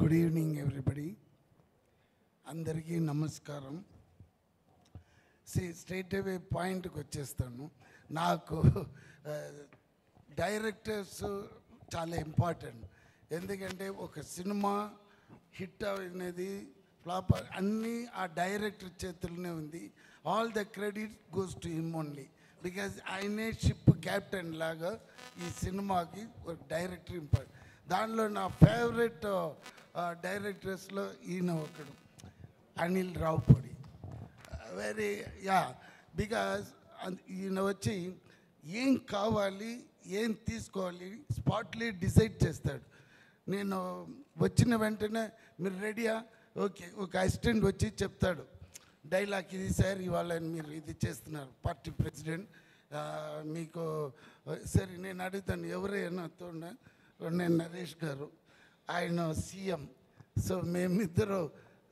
Good evening everybody. అందరికీ నమస్కారం. Straight అవే పాయింట్కి వచ్చేస్తాను. నాకు డైరెక్టర్స్ చాలా ఇంపార్టెంట్. ఎందుకంటే ఒక సినిమా హిట్ అనేది ఫ్లాప్ అన్నీ ఆ డైరెక్టర్ చేతుల్లోనే ఉంది. All the credit goes to him only. Because ఆయనే షిప్ క్యాప్టెన్ లాగా ఈ సినిమాకి ఒక డైరెక్టర్ ఇంపార్టెంట్. దానిలో నా ఫేవరెట్ డైరెక్టర్స్లో ఈయన ఒకడు, అనిల్ రావుపూడి. వెరీ బికాజ్ ఈయన వచ్చి ఏం కావాలి ఏం తీసుకోవాలి స్పాట్లీ డిసైడ్ చేస్తాడు. నేను వచ్చిన వెంటనే మీరు రెడీయా, ఓకే, ఒక అసిస్టెంట్ వచ్చి చెప్తాడు డైలాగ్, ఇది సార్ ఇవాళ మీరు ఇది చేస్తున్నారు పార్టీ ప్రెసిడెంట్ మీకు. సరే నేను అడుగుతాను ఎవరైనా తోడ, నేను నరేష్ గారు, ఆయన సీఎం. సో మేమిద్దరు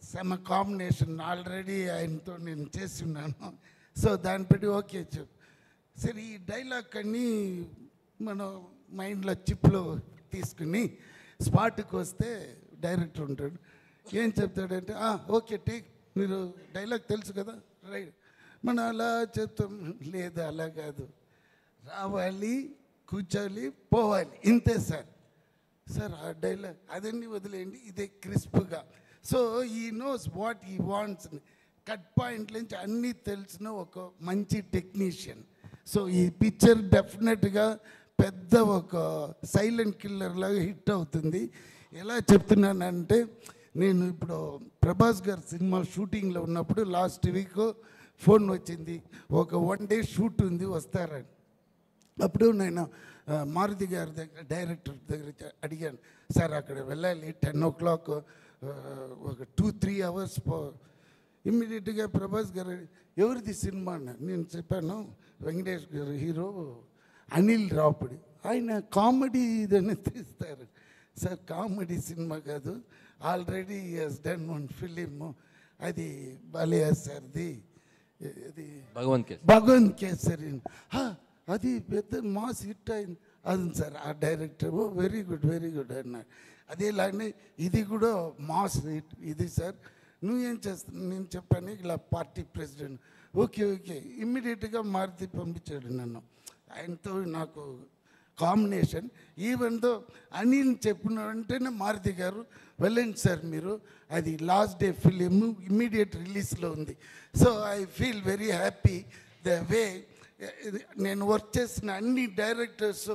సమ కాంబినేషన్ ఆల్రెడీ ఆయనతో నేను చేసి ఉన్నాను. సో దాన్ని బట్టి ఓకే చెప్పు. సరే ఈ డైలాగ్ అన్నీ మనం మైండ్లో చిప్లో తీసుకుని స్పాట్కి వస్తే డైరెక్టర్ ఉంటాడు. ఏం చెప్తాడంటే ఓకే టేక్, మీరు డైలాగ్ తెలుసు కదా, రైట్. మనం అలా చెప్తాం. లేదు అలా కాదు, రావాలి, కూర్చోవాలి, పోవాలి, ఇంతే సార్. సార్ ఆ డైలాగ్ అదన్నీ వదిలేయండి, ఇదే క్రిస్ప్గా. సో ఈ నోస్ వాట్ ఈ వాంట్స్. కట్ పాయింట్ నుంచి అన్నీ తెలిసిన ఒక మంచి టెక్నీషియన్. సో ఈ పిక్చర్ డెఫినెట్గా పెద్ద ఒక సైలెంట్ కిల్లర్ లాగా హిట్ అవుతుంది. ఎలా చెప్తున్నానంటే, నేను ఇప్పుడు ప్రభాస్ గారి సినిమా షూటింగ్లో ఉన్నప్పుడు లాస్ట్ వీక్ ఫోన్ వచ్చింది, ఒక 1 day షూట్ ఉంది వస్తారని. అప్పుడు నేను మారుతి గారి దగ్గర డైరెక్టర్ దగ్గర అడిగాను, సార్ అక్కడ వెళ్ళాలి 10 o'clock, ఒక 2-3 hours ఇమ్మీడియట్గా ప్రభాస్ గారు ఎవరిది సినిమా అన్నారు. నేను చెప్పాను వెంకటేష్ గారు హీరో, అనిల్ రావుపూడి, ఆయన కామెడీ ఇదని తీస్తారు. సార్ కామెడీ సినిమా కాదు, ఆల్రెడీ హస్ డన్ 1 film, అది బాలయ్య సార్ది, అది భగవంత్ కేసరి, అది పెద్ద మాస్ హిట్ అయింది. అది సార్ ఆ డైరెక్టర్ వెరీ గుడ్ అన్నాడు. అదేలానే ఇది కూడా మాస్ హిట్ ఇది సార్. నువ్వేం చేస్తావు? నేను చెప్పాను ఇలా పార్టీ ప్రెసిడెంట్. ఓకే ఇమ్మీడియట్గా మారుతి పంపించాడు నన్ను. ఆయనతో నాకు కాంబినేషన్. ఈవెన్ దో అనిల్ చెప్పిన వెంటనే మారుతి గారు వెళ్ళండి సార్ మీరు, అది లాస్ట్ డే ఫిలిం ఇమ్మీడియట్ రిలీజ్లో ఉంది. So I feel very happy the way నేను వర్క్ చేసిన అన్ని డైరెక్టర్స్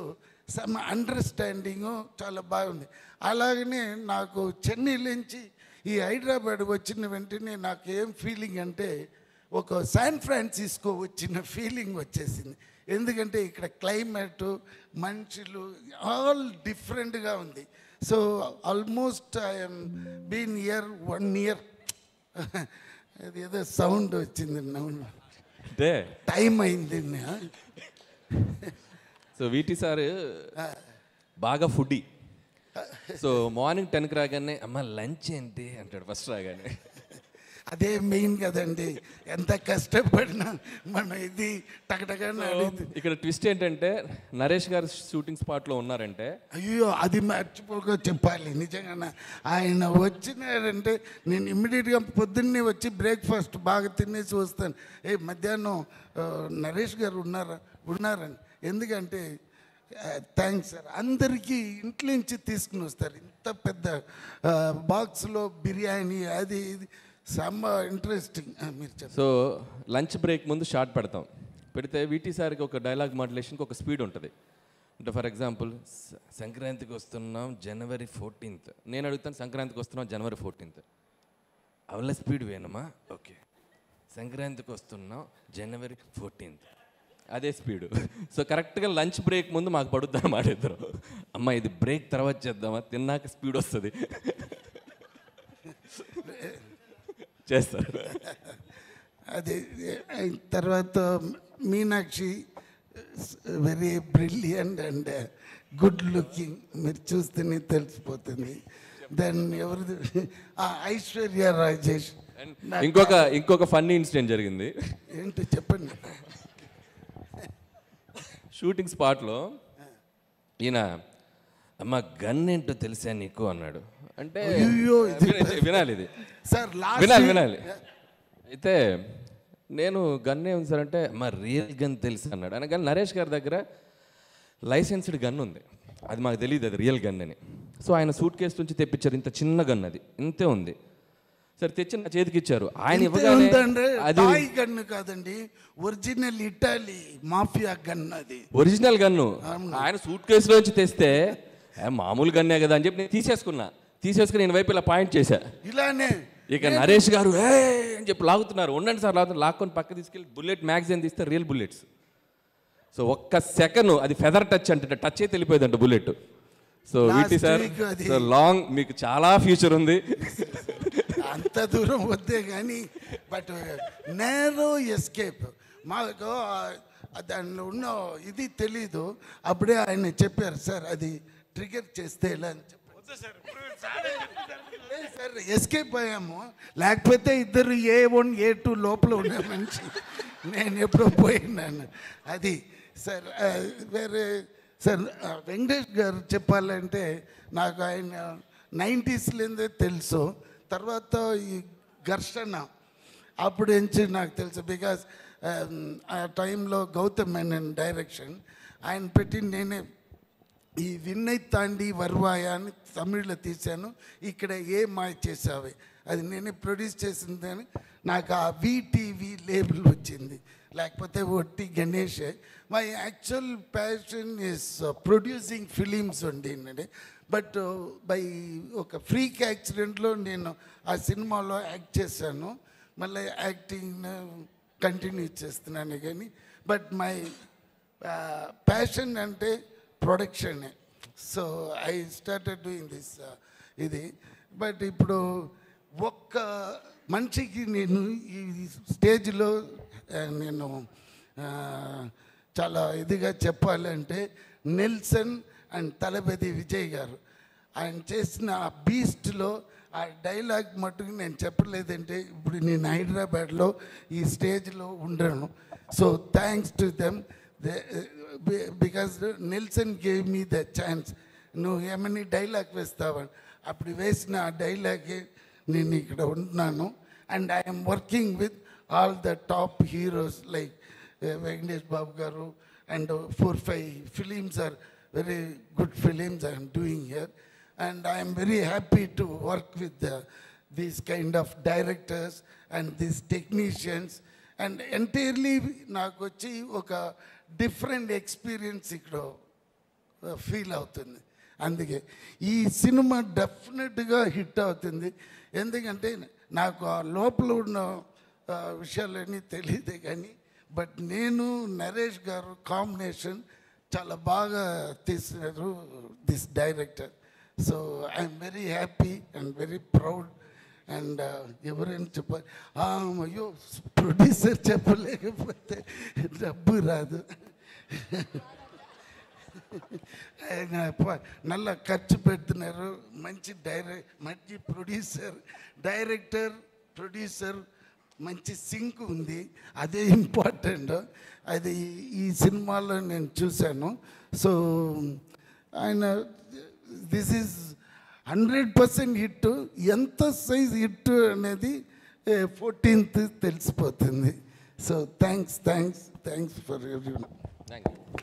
సమ్ అండర్స్టాండింగు చాలా బాగుంది. అలాగనే నాకు చెన్నై నుంచి ఈ హైదరాబాద్ వచ్చిన వెంటనే నాకు ఏం ఫీలింగ్ అంటే ఒక శాన్ ఫ్రాన్సిస్కో వచ్చిన ఫీలింగ్ వచ్చేసింది. ఎందుకంటే ఇక్కడ క్లైమేటు, మనుషులు ఆల్ డిఫరెంట్గా ఉంది. So almost I'm been year 1 year. అది ఏదో సౌండ్ వచ్చింది, అంటే టైం అయింది. సో వీటి సార్ బాగా ఫుడ్డీ. సో మార్నింగ్ 10కి రాగానే అమ్మ లంచ్ ఏంటి అంటాడు ఫస్ట్ రాగానే. అదే మెయిన్ కదండి, ఎంత కష్టపడినా మనం ఇది టకటగానే. ఇక్కడ ట్విస్ట్ ఏంటంటే నరేష్ గారు షూటింగ్ స్పాట్లో ఉన్నారంటే, అయ్యో అది మర్చిపోక చెప్పాలి. నిజంగా ఆయన వచ్చినారంటే నేను ఇమ్మీడియట్గా పొద్దున్నే వచ్చి బ్రేక్ఫాస్ట్ బాగా తినేసి వస్తాను. మధ్యాహ్నం నరేష్ గారు ఉన్నారని. ఎందుకంటే థ్యాంక్స్ సార్, అందరికీ ఇంట్లో నుంచి తీసుకుని వస్తారు ఇంత పెద్ద బాక్స్లో బిర్యానీ, అది ఇది సమ్మ ఇంట్రెస్టింగ్. మీరు చెప్పండి. సో లంచ్ బ్రేక్ ముందు షార్ట్ పెడితే వీటి సార్కి ఒక డైలాగ్ మాడ్యులేషన్కి ఒక స్పీడ్ ఉంటుంది. అంటే ఫర్ ఎగ్జాంపుల్ సంక్రాంతికి వస్తున్నాం January 14th, నేను అడుగుతాను సంక్రాంతికి వస్తున్నాం January 14th, అవల స్పీడ్ వేనమ్మా, ఓకే సంక్రాంతికి వస్తున్నాం January 14th, అదే స్పీడు. సో కరెక్ట్గా లంచ్ బ్రేక్ ముందు మాకు పడుద్ది అన్నమాట. ఇద్దరు అమ్మ ఇది బ్రేక్ తర్వాత చేద్దామా, తిన్నాక స్పీడ్ వస్తుంది చేస్తారు. అది తర్వాత Meenakshi very brilliant and good looking, మీరు చూస్తేనే తెలిసిపోతుంది. దెన్ ఎవరిది ఐశ్వర్య రాజేష్. ఇంకొక ఫన్నీ ఇన్సిడెంట్ జరిగింది. ఏంటో చెప్పండి. షూటింగ్ స్పాట్లో ఈయన అమ్మ గన్ ఏంటో తెలిసా నీకు అన్నాడు. అంటే అయ్యో, వినాలి ఇది, సార్ వినాలి. అయితే నేను గన్ ఏముంది సార్ అంటే మా రియల్ గన్ తెలుసు అన్నాడు. అనగానే నరేష్ గారి దగ్గర లైసెన్స్డ్ గన్ ఉంది, అది మాకు తెలియదు అది రియల్ గన్ అని. సో ఆయన సూట్ కేసు నుంచి తెప్పించారు, ఇంత చిన్న గన్, అది ఇంతే ఉంది. సరే తెచ్చి నా చేతికి ఇచ్చారు. ఆయన ఇవ్వగానే అది గన్ కాదండి, ఒరిజినల్ ఇటాలీ మాఫియా గన్, అది ఒరిజినల్ గన్ను. ఆయన సూట్ కేసులోంచి తెస్తే మామూలు గన్నే కదా అని చెప్పి నేను తీసేసుకుని నేను వైపు ఇలా పాయింట్ చేశా ఇలానే. ఇక నరేష్ గారు ఏ అని చెప్పి లాగుతున్నారు. ఉండండి సార్ లాక్కొని పక్క తీసుకెళ్ళి బుల్లెట్ మ్యాగజైన్ తీస్తే రియల్ బుల్లెట్స్. సో ఒక్క సెకండ్ అది ఫెదర్ టచ్ అంటే టచ్ అయితే వెళ్ళిపోయిందంట బుల్లెట్. సో వీటి సార్ సో లాంగ్ మీకు చాలా ఫ్యూచర్ ఉంది. అంత దూరం వద్దే కానీ బట్ నేరో ఎస్కేప్ మాకు దానిలో ఉన్న ఇది తెలీదు. అప్పుడే ఆయన చెప్పారు సార్ అది ట్రిగర్ చేస్తే ఎలా అని చెప్పారు సార్, ఎస్కేప్ అయ్యాము. లేకపోతే ఇద్దరు A1 A2 లోపల ఉన్న మనిషి, నేను ఎప్పుడో పోయినాను. అది సార్ వేరే సార్ వెంకటేష్ గారు చెప్పాలంటే నాకు ఆయన 90s తెలుసు. తర్వాత ఈ ఘర్షణ అప్పుడు నుంచి నాకు తెలుసు. బికాస్ ఆ టైంలో గౌతమ్ మేనన్ డైరెక్షన్ ఆయన పెట్టి నేనే ఈ విన్నై తాండి వర్వాయ అని తమిళ్లో తీశాను. ఇక్కడ ఏ మాయ చేసావే అది నేనే ప్రొడ్యూస్ చేసిందని నాకు ఆ VTV లేబుల్ వచ్చింది. లేకపోతే ఒట్టి Ganesh. My actual passion is producing films ఉండిందండి. బట్ బై ఒక ఫ్రీక్ యాక్సిడెంట్లో నేను ఆ సినిమాలో యాక్ట్ చేశాను. మళ్ళీ యాక్టింగ్ కంటిన్యూ చేస్తున్నాను కానీ బట్ మై ప్యాషన్ అంటే ప్రొడక్షనే. So I started doing this ఇది. బట్ ఇప్పుడు ఒక్క మనిషికి నేను ఈ స్టేజ్లో నేను చాలా ఇదిగా చెప్పాలంటే నెల్సన్ అండ్ తలపతి విజయ్ గారు ఆయన చేసిన ఆ బీస్ట్లో ఆ డైలాగ్ మటుకు నేను చెప్పలేదంటే ఇప్పుడు నేను హైదరాబాద్లో ఈ స్టేజ్లో ఉండను. So thanks to them because Nelson gave me the chance. నువ్వు ఏమని డైలాగ్ వేస్తావని అప్పుడు వేసిన ఆ డైలాగే నేను ఇక్కడ ఉంటున్నాను. And I'm working with all the top heroes like Venkatesh Babu garu and 4-5 films are very good films I am doing here, and I am very happy to work with these kind of directors and these technicians, and entirely నాకు వచ్చి ఒక different experience ఇక్కడ feel అవుతుంది. అందుకే ఈ cinema డెఫినెట్గా hit అవుతుంది. ఎందుకంటే నాకు ఆ లోపల ఉన్న విషయాలన్నీ తెలియదే కానీ బట్ నేను నరేష్ గారు కాంబినేషన్ చాలా బాగా తీసినారు this director. So I'm very happy and very proud. And ఎవరైనా చెప్పాలి అయ్యో ప్రొడ్యూసర్ చెప్పలేకపోతే డబ్బు రాదు. ఆయన నల్ల ఖర్చు పెడుతున్నారు. మంచి మంచి డైరెక్టర్ ప్రొడ్యూసర్ మంచి సింక్ ఉంది, అదే ఇంపార్టెంట్. అది ఈ సినిమాలో నేను చూశాను. సో ఆయన దిస్ ఈజ్ 100% హిట్. ఎంత సైజ్ హిట్ అనేది 14th తెలిసిపోతుంది. So thanks for everyone. Thank you.